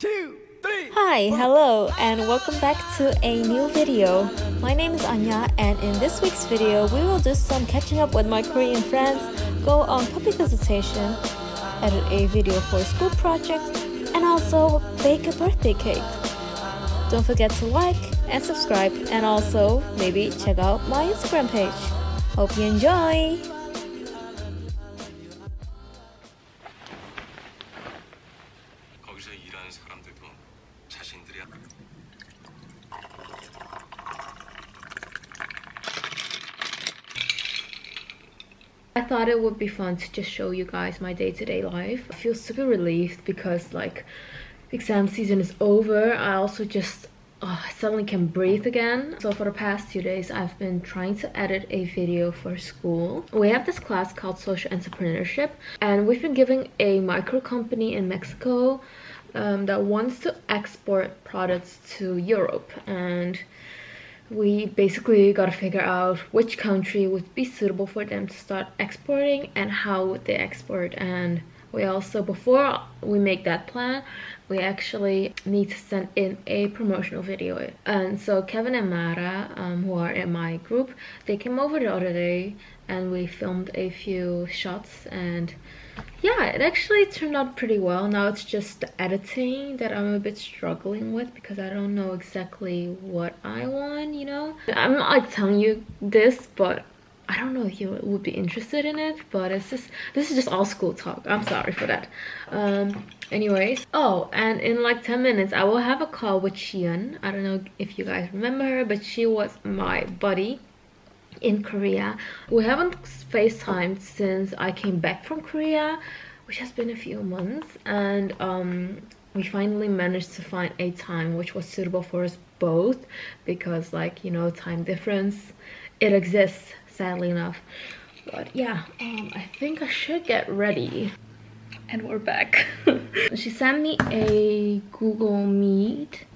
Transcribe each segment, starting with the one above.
2, 3. Hi, hello, and welcome back to a new video. My name is Anja, and in this week's video, we will do some catching up with my Korean friends, go on public visitation, edit a video for a school project, and also bake a birthday cake. Don't forget to like and subscribe, and also maybe check out my Instagram page. Hope you enjoy! 거기서 일하는 사람들도 자신들이 I thought it would be fun to just show you guys my day-to-day life. I feel super relieved because like exam season is over. I also just suddenly can breathe again. So for the past 2 days I've been trying to edit a video for school. We have this class called social entrepreneurship, and we've been giving a micro company in Mexico that wants to export products to Europe, and we basically got to figure out which country would be suitable for them to start exporting and how would they export. And we also, before we make that plan, we actually need to send in a promotional video. And so Kevin and Mara, who are in my group, they came over the other day and we filmed a few shots, and yeah, it actually turned out pretty well. Now it's just the editing that I'm a bit struggling with because I don't know exactly what I want, you know? I'm not like telling you this, but I don't know if you would be interested in it, but it's just, this is just all school talk. I'm sorry for that. Anyways, oh, and in like 10 minutes I will have a call with Shion. I don't know if you guys remember her, but she was my buddy in Korea. We haven't FaceTimed since I came back from Korea, which has been a few months, and we finally managed to find a time which was suitable for us both because, like, you know, time difference, it exists, sadly enough. But yeah, I think I should get ready. And we're back. She sent me a Google Meet.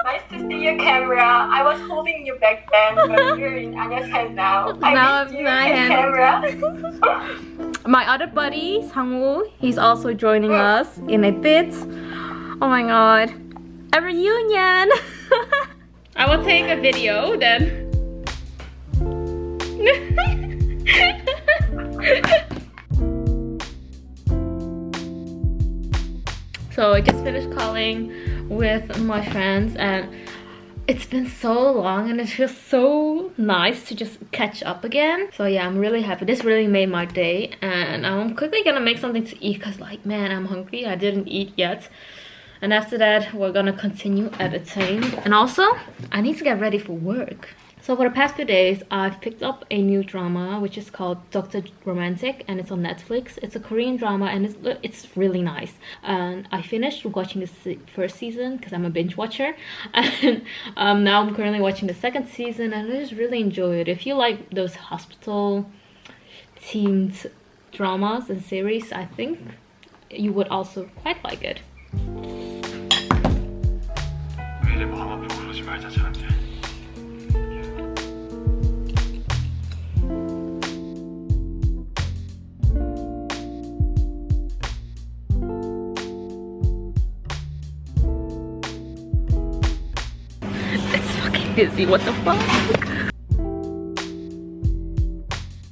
Nice to see your camera. I was holding you back then, but you're in Anya's hand now. Now missed I'm you my and hand. camera. My other buddy, Sangwoo, he's also joining us in a bit. Oh my god. A reunion! I will take a video then. So I just finished calling with my friends, and it's been so long and it's just so nice to just catch up again. So yeah, I'm really happy. This really made my day, and I'm quickly gonna make something to eat because, like, man, I'm hungry. I didn't eat yet. And after that, we're gonna continue editing. And also, I need to get ready for work. So for the past few days, I've picked up a new drama which is called Dr. Romantic, and it's on Netflix. It's a Korean drama and it's really nice. And I finished watching the first season because I'm a binge watcher. And now I'm currently watching the second season, and I just really enjoy it. If you like those hospital themed dramas and series, I think you would also quite like it. 왜 이래 마음 아프고 그러지 말자 저한테. It's fucking busy, what the fuck? I'm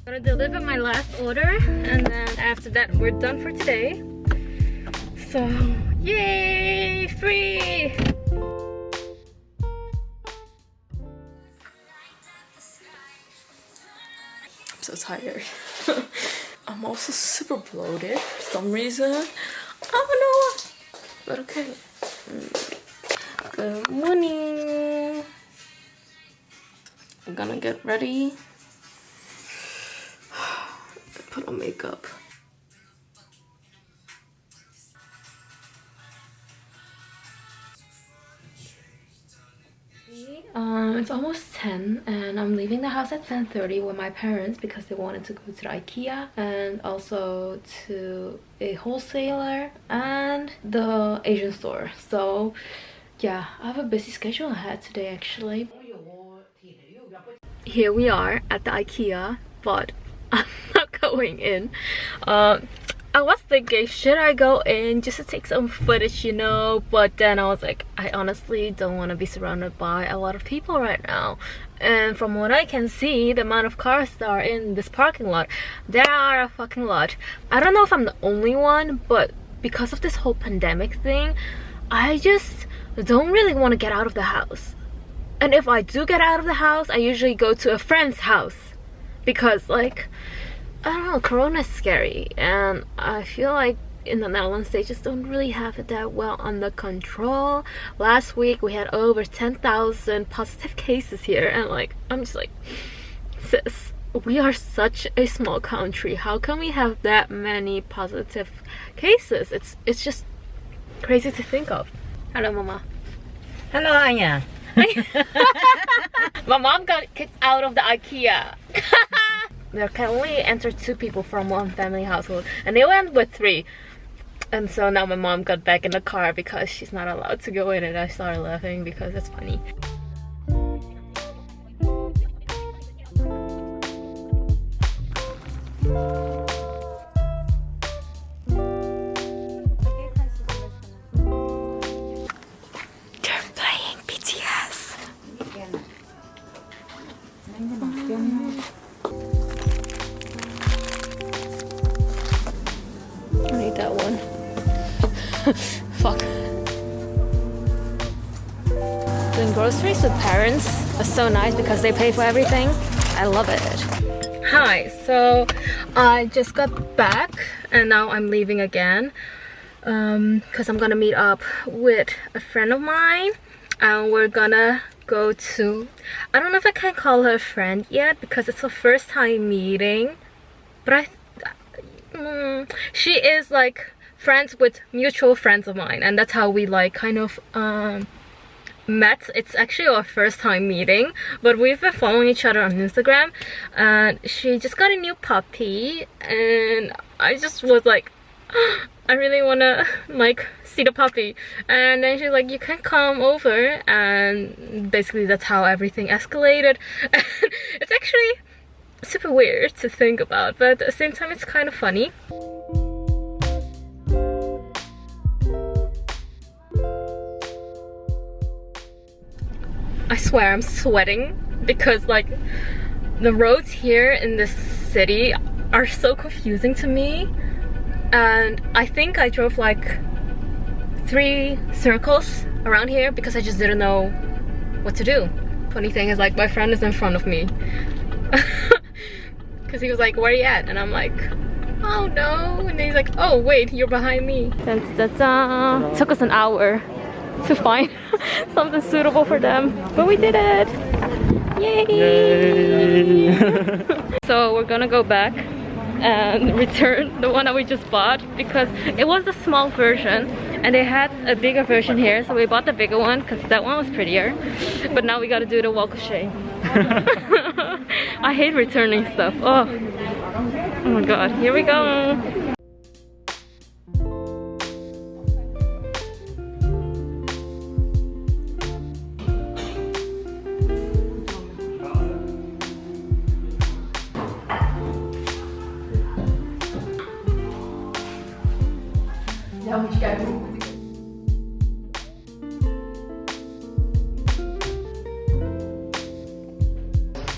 gonna deliver my last order, and then after that we're done for today. So, yay! Free! I'm so tired. I'm also super bloated for some reason. I don't know why, but okay. Good morning. I'm gonna get ready. Put on makeup. It's almost 10 and I'm leaving the house at 10:30 with my parents because they wanted to go to the IKEA and also to a wholesaler and the Asian store. So Yeah, I have a busy schedule ahead today actually. Here we are at the IKEA, but I'm not going in. I was thinking, should I go in just to take some footage, you know? But then I was like, I honestly don't want to be surrounded by a lot of people right now. And from what I can see, the amount of cars that are in this parking lot, there are a fucking lot. I don't know if I'm the only one, but because of this whole pandemic thing, I just don't really want to get out of the house. And if I do get out of the house, I usually go to a friend's house. Because like, I don't know, Corona is scary. And I feel like in the Netherlands, they just don't really have it that well under control. Last week, we had over 10,000 positive cases here. And like, I'm just like, sis, we are such a small country. How can we have that many positive cases? It's just crazy to think of. Hello, Mama. Hello, Anja. My mom got kicked out of the IKEA. There can only enter 2 people from one family household, and they went with 3. And so now my mom got back in the car because she's not allowed to go in, and I started laughing because it's funny. They're playing BTS. I need that one. Fuck. Doing groceries with parents is so nice because they pay for everything. I love it. Hi, so I just got back and now I'm leaving again because I'm gonna meet up with a friend of mine and we're gonna go to, I don't know if I can call her a friend yet because it's her first time meeting, but she is like friends with mutual friends of mine, and that's how we like kind of met. It's actually our first time meeting, but we've been following each other on Instagram, and she just got a new puppy and I just was like, I really want to like see the puppy. And then she's like, you can come over, and basically that's how everything escalated. It's actually super weird to think about, but at the same time it's kind of funny. I swear I'm sweating because like the roads here in this city are so confusing to me, and I think I drove like 3 circles around here because I just didn't know what to do. Funny thing is like my friend is in front of me because he was like, where are you at? And I'm like, oh no, and then he's like, oh wait, you're behind me. Dun, dun, dun. Took us an hour to find something suitable for them, but we did it. Yay! So we're gonna go back and return the one that we just bought because it was a small version and they had a bigger version here, so we bought the bigger one because that one was prettier. But now we gotta do the walk of shame. I hate returning stuff. Oh my god, here we go.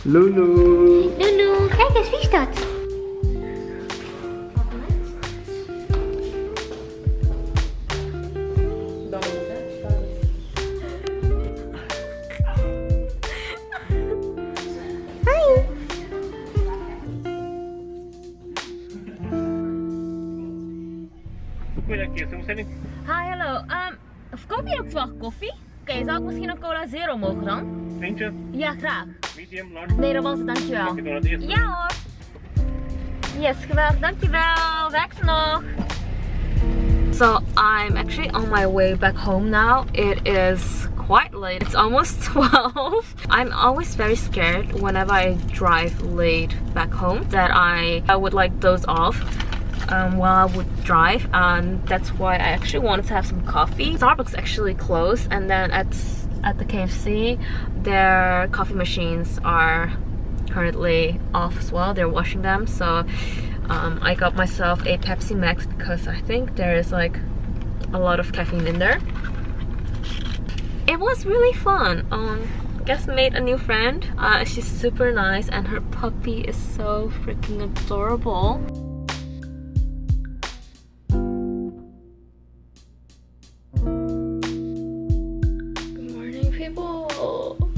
Lulu. Lulu, kijk eens, wie is dat? Hi. Hi, hallo. Verkoop je ook vlag koffie? Oké, zou ik misschien een cola zero mogen dan? Eentje, Ja, graag. medium, large. Nederlandse, dankjewel. Mag ik door het eerste? Ja hoor. Yes, geweldig, dankjewel. Werk ze nog. So I'm actually on my way back home now. It is quite late. It's almost 12. I'm always very scared whenever I drive late back home that I would like doze off. while I would drive, and that's why I actually wanted to have some coffee. Starbucks actually closed, and then at the KFC their coffee machines are currently off as well. They're washing them, so I got myself a Pepsi Max because I think there is like a lot of caffeine in there. It was really fun. Guess made a new friend. She's super nice and her puppy is so freaking adorable. Good morning, people.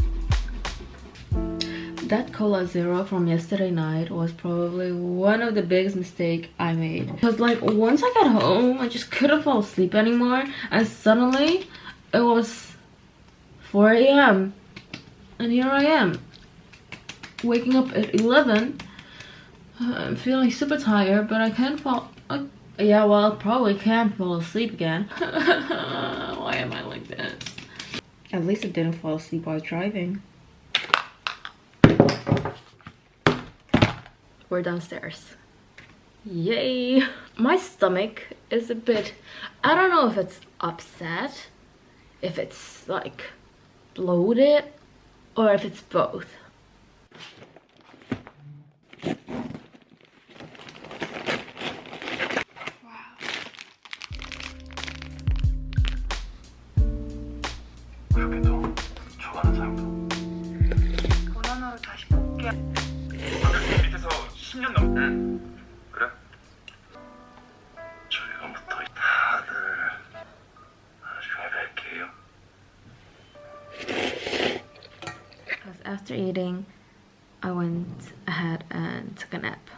That Cola Zero from yesterday night was probably one of the biggest mistakes I made. Because like once I got home, I just couldn't fall asleep anymore, and suddenly it was 4 a.m. and here I am, waking up at 11. I'm feeling super tired, but I can't fall. Yeah, well, I probably can't fall asleep again. Why am I like this? At least I didn't fall asleep while driving. We're downstairs. Yay! My stomach is a bit, I don't know if it's upset, if it's like bloated, or if it's both. 그렇게도 좋아하는 사람도 본원으로 다시 복귀. 밑에서 10년 넘. 그래? 조금부터 다들 나중에 뵐게요. Because after eating, I went ahead and took a nap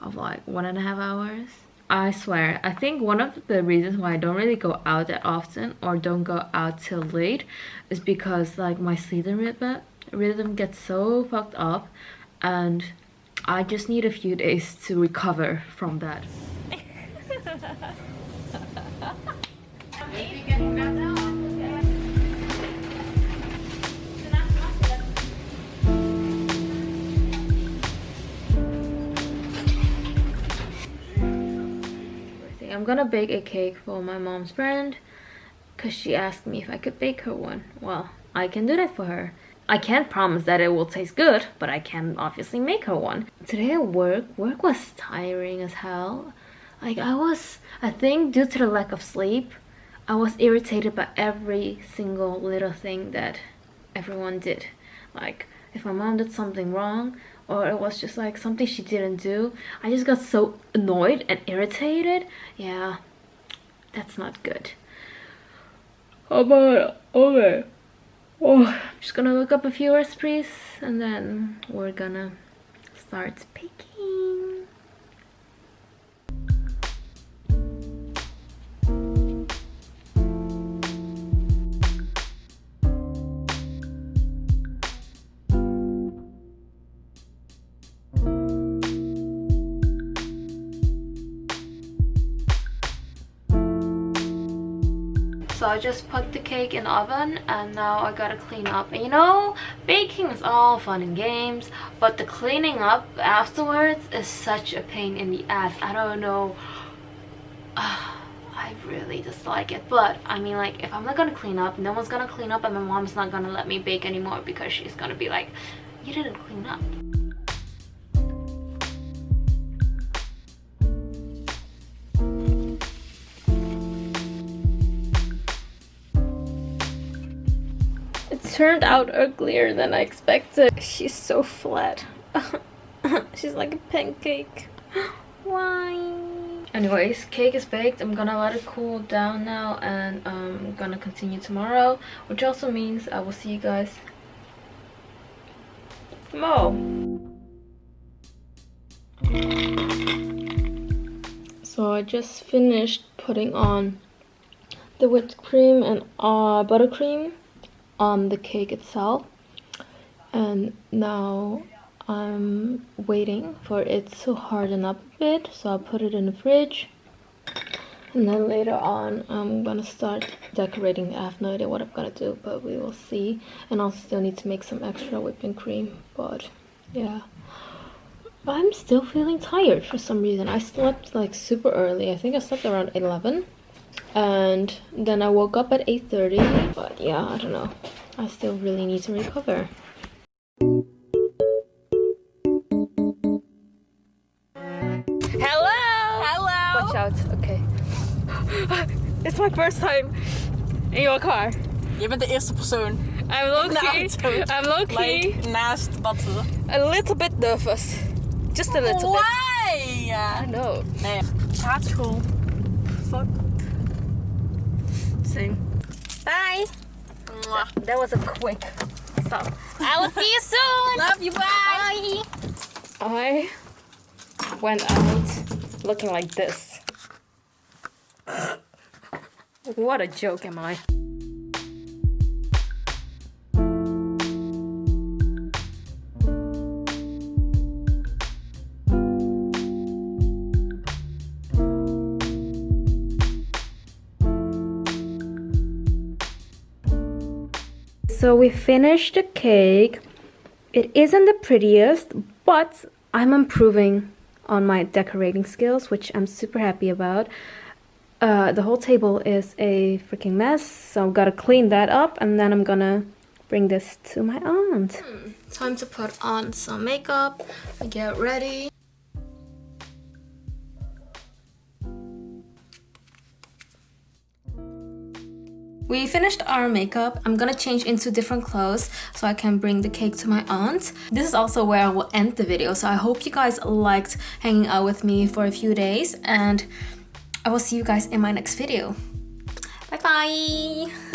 of like 1.5 hours. I swear, I think one of the reasons why I don't really go out that often or don't go out till late is because like my sleep rhythm gets so fucked up, and I just need a few days to recover from that. I'm gonna bake a cake for my mom's friend because she asked me if I could bake her one. Well, I can do that for her. I can't promise that it will taste good, but I can obviously make her one. Today at work was tiring as hell. Like I think due to the lack of sleep, I was irritated by every single little thing that everyone did. Like if my mom did something wrong, or it was just like something she didn't do, I just got so annoyed and irritated. Yeah, that's not good. How about okay? Oh, I'm just gonna look up a few recipes and then we're gonna start baking. So I just put the cake in the oven and now I gotta clean up. And you know, baking is all fun and games, but the cleaning up afterwards is such a pain in the ass. I don't know. I really dislike it. But I mean, like, if I'm not gonna clean up, no one's gonna clean up, and my mom's not gonna let me bake anymore because she's gonna be like, you didn't clean up. Turned out uglier than I expected. She's so flat. She's like a pancake. Why? Anyways, cake is baked. I'm gonna let it cool down now, and I'm gonna continue tomorrow, which also means I will see you guys tomorrow. So I just finished putting on the whipped cream and buttercream on the cake itself, and now I'm waiting for it to harden up a bit, so I'll put it in the fridge, and then later on I'm gonna start decorating. I have no idea what I'm gonna do, but we will see. And I'll still need to make some extra whipping cream, but yeah. I'm still feeling tired for some reason. I slept like super early. I think I slept around 11. And then I woke up at 8:30. But yeah, I don't know. I still really need to recover. Hello! Hello! Watch out, okay. It's my first time in your car. Je bent de eerste persoon. I'm low-key. I'm low-key. Like, naast Panthurr. A little bit nervous. Just a little bit. Why? I don't know. Nee. Schaatschool. Fuck. Same. Bye! That was a quick stop. I will see you soon! Love you, bye! I went out looking like this. What a joke am I? So we finished the cake. It isn't the prettiest, but I'm improving on my decorating skills, which I'm super happy about. The whole table is a freaking mess, so I've got to clean that up, and then I'm gonna bring this to my aunt. Time to put on some makeup and get ready. We finished our makeup. I'm gonna change into different clothes so I can bring the cake to my aunt. This is also where I will end the video, so I hope you guys liked hanging out with me for a few days, and I will see you guys in my next video. Bye bye!